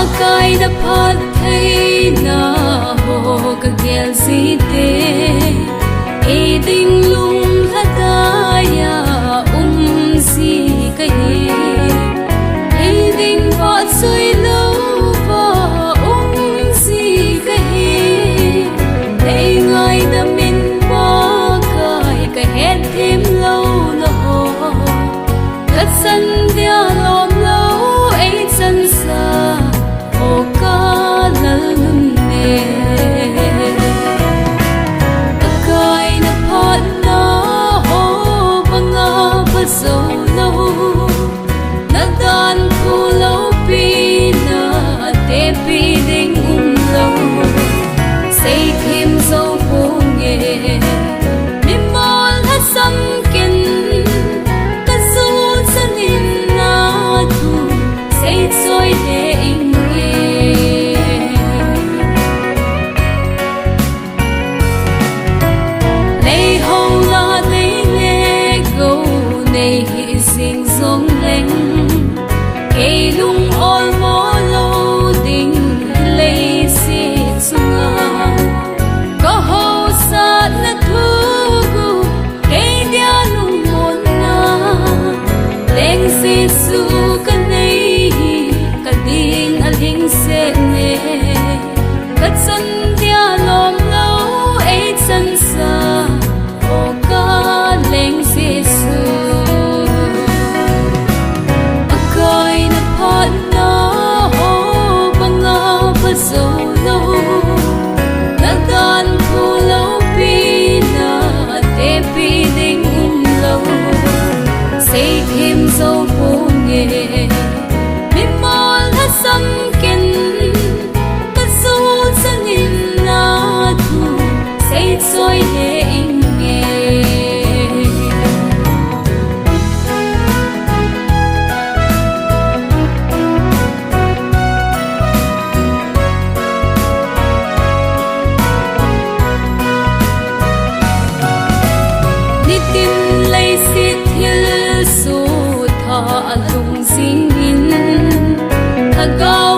PAKAI NAPHATTHEI NAHO KAGEL ZITE E ding lung hataya si kaye E ding bọt soi lâu và si kaye Để ngài đã min PAKAI cái hết thêm lâu nó Cất sân dia lom lâu ấy chân xa ô ca lal nung nè PAKAI NAPHATTHEI NAHO banga baso lâu Nadan thu lâu pi na te pi ding lâu Say thêm dâu vô nghề Mim mol hát xăm ken Cất dâu dân in na thu Say trôi để in nghề Này hầu là này nghe gấu Này hi sinh giống lên Cây lung ol mô lâu đình Lấy xì xunga Có hầu sát na thu gu Cây đia lung môn na Lên xì xu ka này Ka đình al hình xe nè Cất sân đia lom lâu ấy chân xa Ô ca lên xì xu PAKAI NAPHATTHEI NAHO banga baso lâu Nadan thu lâu pi na te pi ding lâu Say thêm dâu vô nghề Mim mol hát xăm ken Cất dâu dân in na thu Say trôi để in nghề Nitin lay sit hill su tha lung sing in Thaga